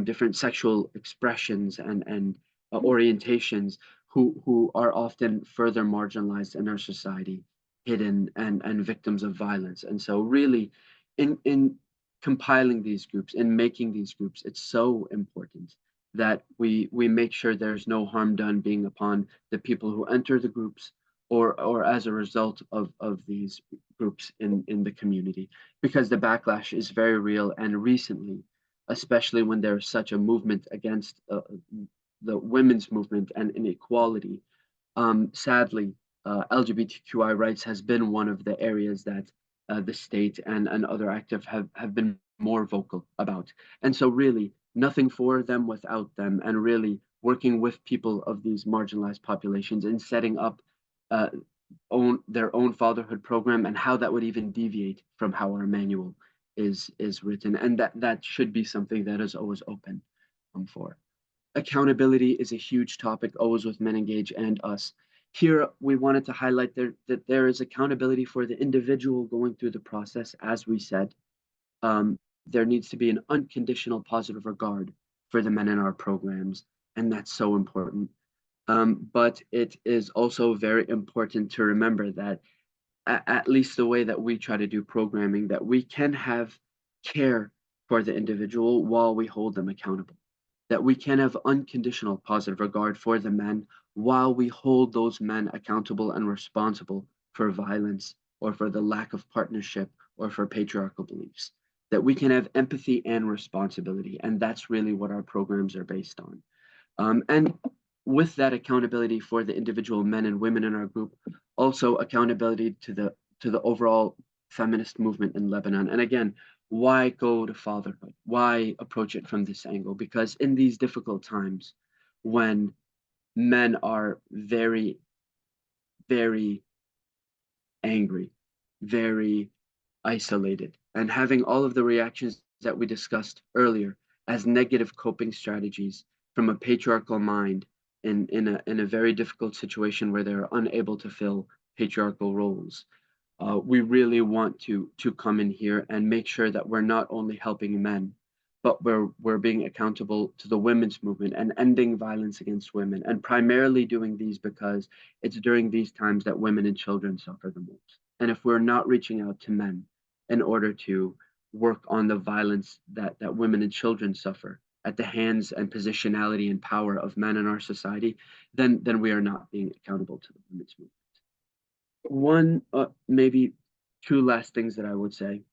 different sexual expressions and orientations, who are often further marginalized in our society, hidden and victims of violence. And so, really, in compiling these groups, in making these groups, it's so important that we make sure there's no harm done being upon the people who enter the groups, or as a result of these groups in the community, because the backlash is very real. And recently, especially when there's such a movement against the women's movement and inequality, sadly, LGBTQI rights has been one of the areas that the state and other actors have been more vocal about. And so, really, nothing for them without them, and really working with people of these marginalized populations and setting up uh, their own fatherhood program, and how that would even deviate from how our manual is written, and that should be something that is always open for. Accountability is a huge topic, always with Men Engage and us. Here, we wanted to highlight that there is accountability for the individual going through the process, as we said. There needs to be an unconditional positive regard for the men in our programs, and that's so important. But it is also very important to remember that, at least the way that we try to do programming, that we can have care for the individual while we hold them accountable, that we can have unconditional positive regard for the men while we hold those men accountable and responsible for violence, or for the lack of partnership, or for patriarchal beliefs, that we can have empathy and responsibility. And that's really what our programs are based on. And with that accountability for the individual men and women in our group, also accountability to the overall feminist movement in Lebanon. And again, why go to fatherhood? Why approach it from this angle? Because in these difficult times, when men are very, very angry, very isolated, and having all of the reactions that we discussed earlier as negative coping strategies from a patriarchal mind, in a very difficult situation where they're unable to fill patriarchal roles. We really want to come in here and make sure that we're not only helping men, but we're being accountable to the women's movement and ending violence against women, and primarily doing these because it's during these times that women and children suffer the most. And if we're not reaching out to men in order to work on the violence that women and children suffer at the hands and positionality and power of men in our society, then we are not being accountable to the women's movement. One, maybe two last things that I would say,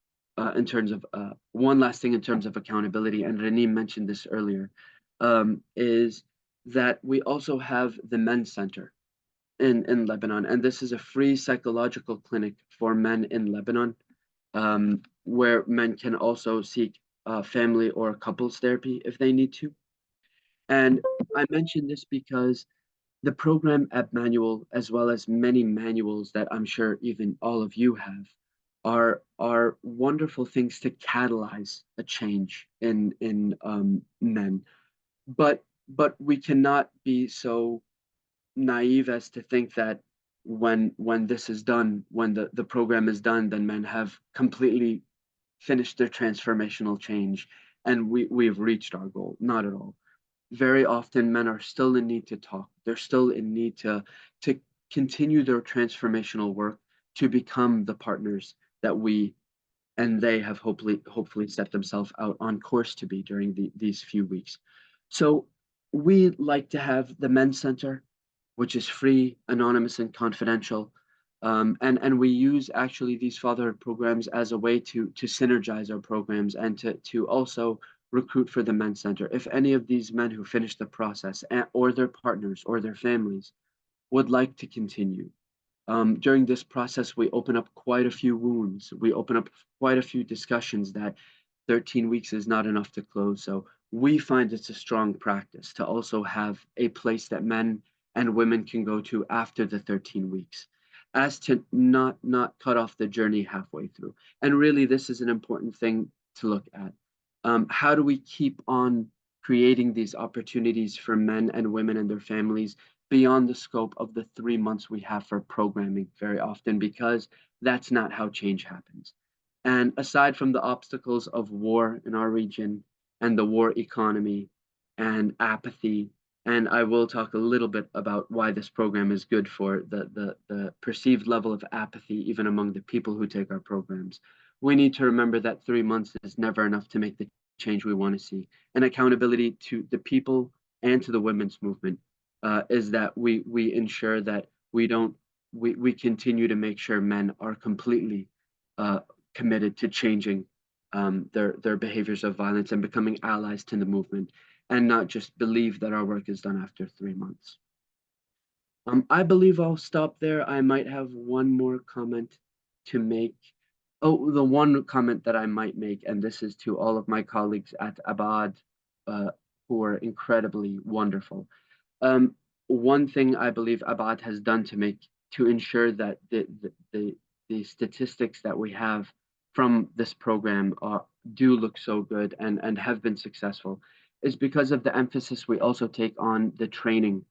in terms of one last thing in terms of accountability, and Renim mentioned this earlier, is that we also have the Men's Center in Lebanon, and this is a free psychological clinic for men in Lebanon, where men can also seek family or couples therapy if they need to. And I mention this because the program app manual, as well as many manuals that I'm sure even all of you have, are wonderful things to catalyze a change in men. But we cannot be so naive as to think that when this is done, when the program is done, then men have completely finished their transformational change and we've reached our goal. Not at all. Very often men are still in need to talk. They're still in need to continue their transformational work, to become the partners that we and they have hopefully set themselves out on course to be during these few weeks. So we like to have the Men's Center, which is free, anonymous, and confidential. And we use actually these fatherhood programs as a way to synergize our programs and to also recruit for the Men's Center. If any of these men who finish the process, or their partners or their families, would like to continue, during this process, we open up quite a few wounds. We open up quite a few discussions that 13 weeks is not enough to close. So we find it's a strong practice to also have a place that men and women can go to after the 13 weeks, as to not cut off the journey halfway through. And really, this is an important thing to look at. How do we keep on creating these opportunities for men and women and their families beyond the scope of the 3 months we have for programming very often, because that's not how change happens. And aside from the obstacles of war in our region and the war economy and apathy, and I will talk a little bit about why this program is good for the perceived level of apathy, even among the people who take our programs. We need to remember that 3 months is never enough to make the change we want to see. And accountability to the people and to the women's movement is that we ensure that we continue to make sure men are completely uh, committed to changing their behaviors of violence and becoming allies to the movement, and not just believe that our work is done after 3 months. I believe I'll stop there. I might have one more comment to make. Oh, the one comment that I might make, and this is to all of my colleagues at Abad, uh, who are incredibly wonderful. Um, One thing I believe Abad has done to ensure that the statistics that we have from this program do look so good and have been successful is because of the emphasis we also take on the training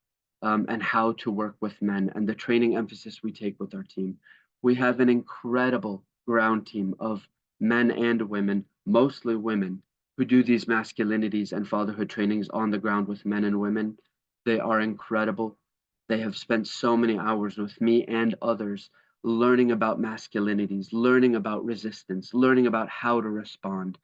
and how to work with men and the training emphasis we take with our team. We have an incredible ground team of men and women, mostly women, who do these masculinities and fatherhood trainings on the ground with men and women. They are incredible. They have spent so many hours with me and others learning about masculinities, learning about resistance, learning about how to respond,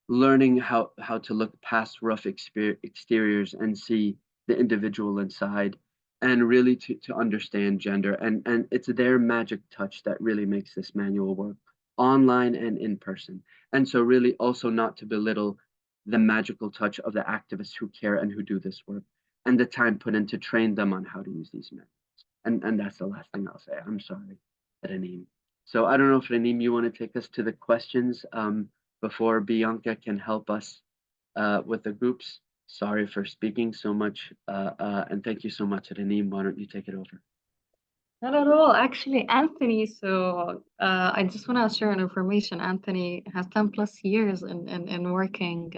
learning how to look past rough exteriors and see the individual inside, and really to understand gender. And it's their magic touch that really makes this manual work online and in person. And so really also not to belittle the magical touch of the activists who care and who do this work and the time put in to train them on how to use these methods. And that's the last thing I'll say. I'm sorry, Ranim. So I don't know if Ranim, you want to take us to the questions before Bianca can help us with the groups. Sorry for speaking so much, and thank you so much, Ranim. Why don't you take it over? Not at all, actually, Anthony. So I just want to share an information. Anthony has 10 plus years in working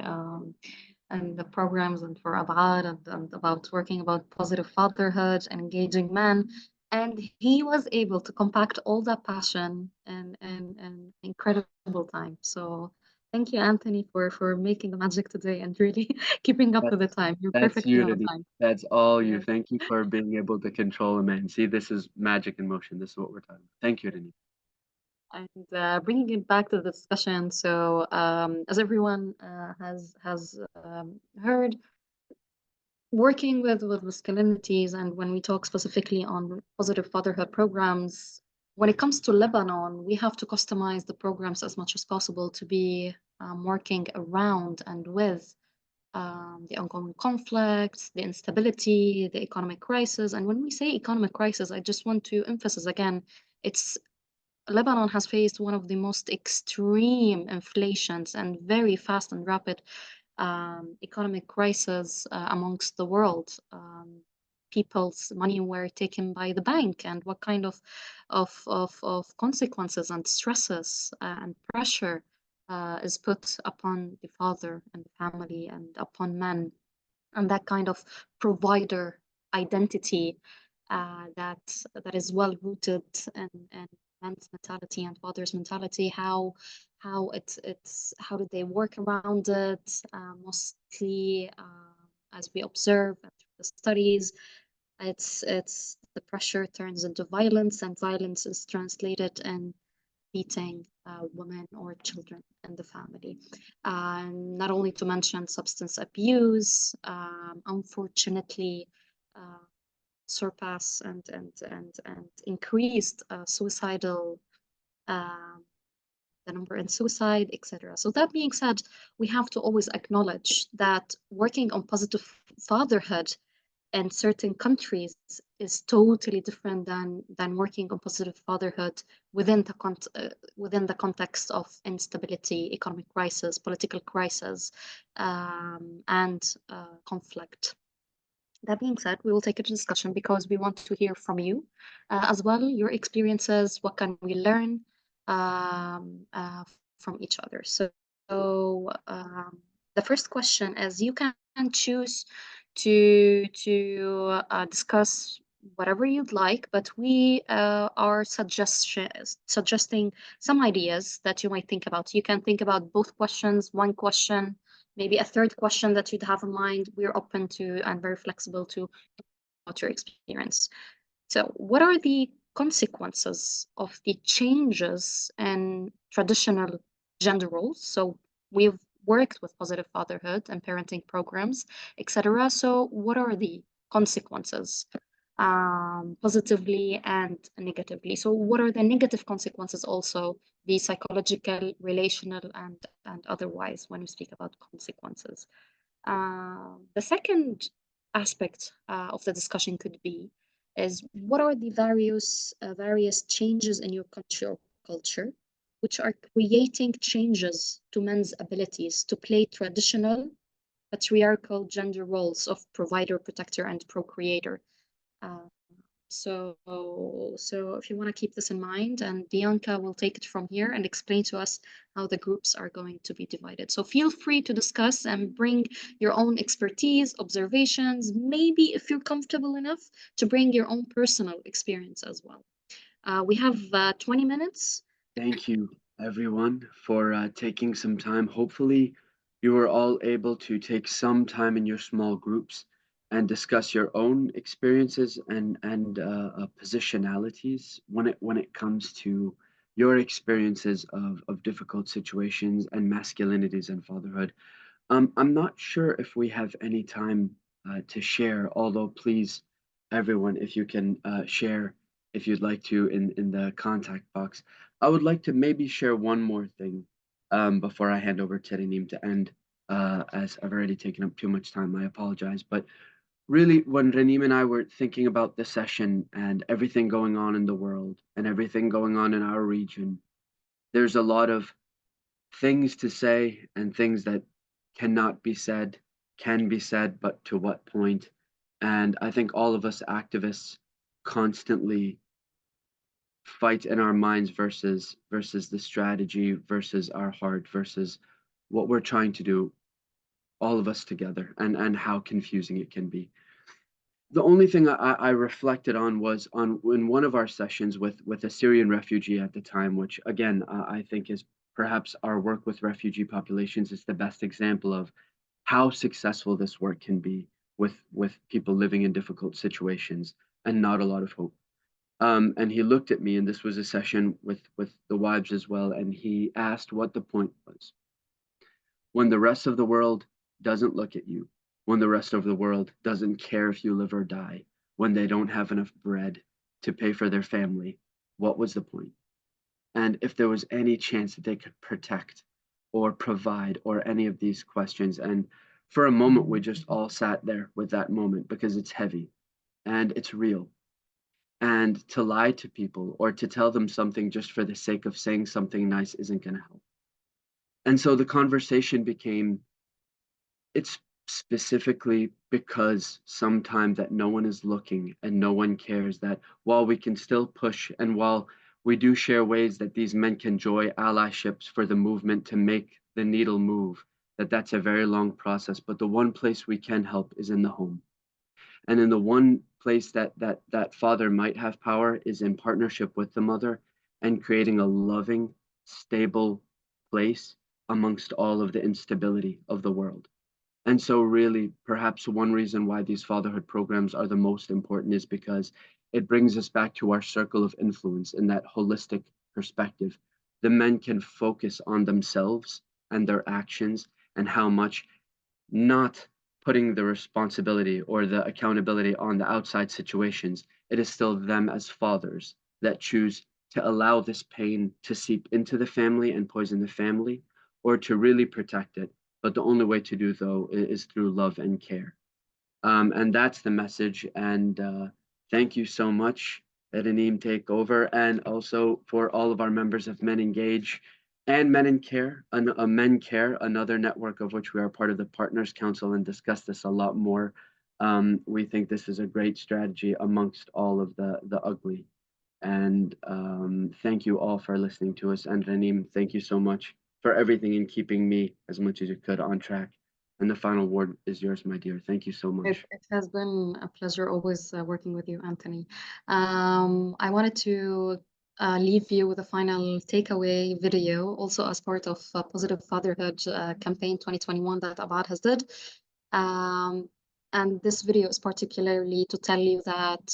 and the programs and for Abad and about working about positive fatherhood and engaging men. And he was able to compact all that passion in incredible time. So thank you, Anthony, for making the magic today and really keeping up That's with the time. You're that's perfectly on unity. time. That's all you. Yes. Thank you for being able to control a man. See, this is magic in motion. This is what we're talking about. Thank you, Ranim. And bringing it back to the discussion, so as everyone has heard, working with masculinities, and when we talk specifically on positive fatherhood programs, when it comes to Lebanon, we have to customize the programs as much as possible to be working around and with the ongoing conflicts, the instability, the economic crisis. And when we say economic crisis, I just want to emphasize again, it's Lebanon has faced one of the most extreme inflations and very fast and rapid economic crisis amongst the world. People's money were taken by the bank, and what kind of consequences and stresses and pressure is put upon the father and the family and upon men, and that kind of provider identity that is well rooted in men's mentality and father's mentality. How did they work around it? Mostly, as we observe through the studies, it's the pressure turns into violence, and violence is translated in beating women or children in the family. Not only to mention substance abuse, unfortunately, uh, surpass and increased suicidal um, the number in suicide, etc. So that being said, we have to always acknowledge that working on positive fatherhood in certain countries is totally different than working on positive fatherhood within the context of instability, economic crisis, political crisis, and conflict. That being said, we will take it to discussion because we want to hear from you as well, your experiences, what can we learn from each other. So the first question is you can choose to discuss whatever you'd like, but we are suggesting some ideas that you might think about. You can think about both questions, one question, maybe a third question that you'd have in mind. We're open to and very flexible to about your experience. So, what are the consequences of the changes in traditional gender roles? So, we've worked with positive fatherhood and parenting programs, etc. So, what are the consequences, positively and negatively? So, what are the negative consequences also, the psychological, relational, and otherwise, when we speak about consequences? The second aspect of the discussion could be is what are the various changes in your culture which are creating changes to men's abilities to play traditional patriarchal gender roles of provider, protector, and procreator. Uh, so if you want to keep this in mind, and Bianca will take it from here and explain to us how the groups are going to be divided. So feel free to discuss and bring your own expertise, observations, maybe if you're comfortable enough to bring your own personal experience as well. We have 20 minutes. Thank you, everyone, for taking some time. Hopefully, you were all able to take some time in your small groups and discuss your own experiences and positionalities when it comes to your experiences of difficult situations and masculinities and fatherhood. I'm not sure if we have any time to share, although please, everyone, if you can share if you'd like to in the contact box. I would like to maybe share one more thing before I hand over to Reneem to end, as I've already taken up too much time. I apologize. But really, when Reneem and I were thinking about the session and everything going on in the world and everything going on in our region, there's a lot of things to say and things that cannot be said, can be said, but to what point? And I think all of us activists constantly fight in our minds versus the strategy versus our heart versus what we're trying to do, all of us together, and how confusing it can be. The only thing I reflected on was on in one of our sessions with a Syrian refugee at the time, which again I think is perhaps our work with refugee populations is the best example of how successful this work can be with people living in difficult situations and not a lot of hope. And he looked at me, and this was a session with the wives as well, and he asked what the point was when the rest of the world doesn't look at you, when the rest of the world doesn't care if you live or die, when they don't have enough bread to pay for their family, what was the point? And if there was any chance that they could protect or provide or any of these questions. And for a moment, we just all sat there with that moment because it's heavy and it's real. And to lie to people or to tell them something just for the sake of saying something nice isn't going to help. And so the conversation became it's specifically because sometimes that no one is looking and no one cares that while we can still push and while we do share ways that these men can join allyships for the movement to make the needle move, that's a very long process. But the one place we can help is in the home. And in the one place that father might have power is in partnership with the mother and creating a loving, stable place amongst all of the instability of the world. And so, really, perhaps one reason why these fatherhood programs are the most important is because it brings us back to our circle of influence in that holistic perspective. The men can focus on themselves and their actions and how much, not putting the responsibility or the accountability on the outside situations. It is still them as fathers that choose to allow this pain to seep into the family and poison the family, or to really protect it. But the only way to do though is through love and care. And that's the message. And thank you so much, Edenim Take Over, and also for all of our members of Men Engage and Men in Care, Men Care, another network of which we are part of the Partners Council and discuss this a lot more. We think this is a great strategy amongst all of the ugly. And thank you all for listening to us. And Renim, thank you so much for everything and keeping me as much as you could on track. And the final word is yours, my dear. Thank you so much. It has been a pleasure always working with you, Anthony. I wanted to leave you with a final takeaway video, also as part of Positive Fatherhood campaign 2021 that Abad has did. And this video is particularly to tell you that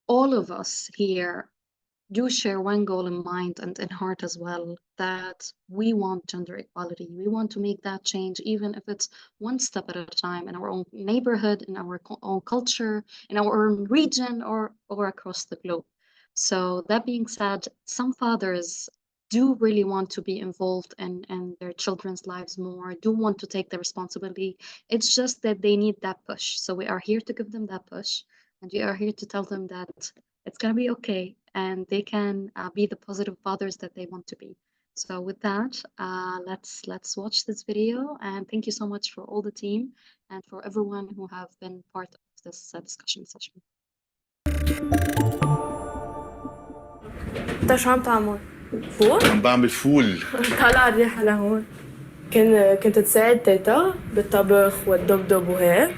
all of us here do share one goal in mind and in heart as well, that we want gender equality. We want to make that change, even if it's one step at a time in our own neighborhood, in our own culture, in our own region, or across the globe. So that being said, some fathers do really want to be involved in their children's lives more, do want to take the responsibility. It's just that they need that push. So we are here to give them that push, and we are here to tell them that it's going to be okay, and they can be the positive fathers that they want to be. So with that, let's watch this video, and thank you so much for all the team and for everyone who have been part of this discussion session. انت شو عم تعمل؟ فول؟ عم بعمل فول. طلع الريحة لهون. كنت تساعد تيتا بالطبخ والدبدب وهيك؟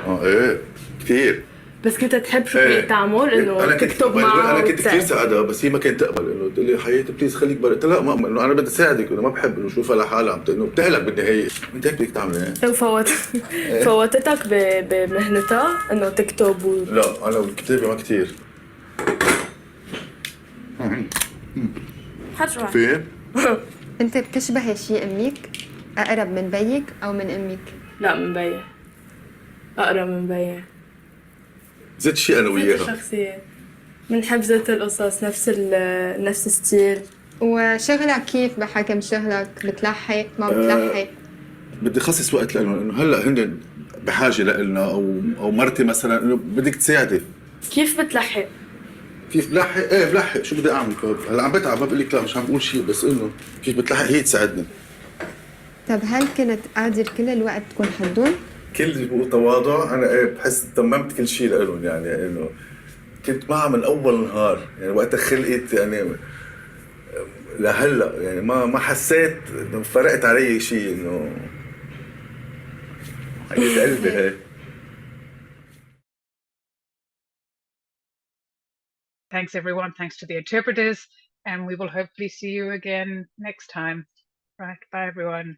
ايه كثير. بس كنت تحب شو كنت تعمل انه تكتب معها انا كنت كثير ساعدها، بس هي ما كانت تقبل، انه تقول لي حياتي بليز خليك برا. قلت لها لا، انه انا بدي اساعدك، انه ما بحب انه شوفها لحالها انه بتهلك بالنهايه. انت هيك بدك تعمل ايه؟ فوتتك بمهنتها انه تكتب لا انا بالكتابه ما كثير. حجرة فين؟ انت بتشبه شي امك؟ اقرب من بيك او من امك؟ لا، من بيي. اقرب من بيي. زدت شيء انا وياها. الشخصية بنحب ذات القصص، نفس ستيل. وشغلك كيف بحكم شغلك؟ بتلحق ما بتلحق؟ بدي خصص وقت لهم، انه هلا هن بحاجه لنا، او مرتي مثلا انه بدك تساعدي. كيف بتلحق؟ كيف بلحق؟ ايه بلحق، شو بدي اعمل؟ هلا عم بتعب، ما بقول لك لا، مش عم بقول شيء، بس انه كيف بتلحق هي تساعدني. طب هل كنت قادر كل الوقت تكون حدهم؟ كل تواضع انا ايه بحس تممت كل شيء لهم، يعني انه كنت معها من اول نهار، يعني وقتها خلقت يعني لهلا، يعني ما حسيت انه فرقت علي شيء، انه حقيقة قلبي هيك. Thanks everyone, thanks to the interpreters, and we will hopefully see you again next time. Right, bye everyone.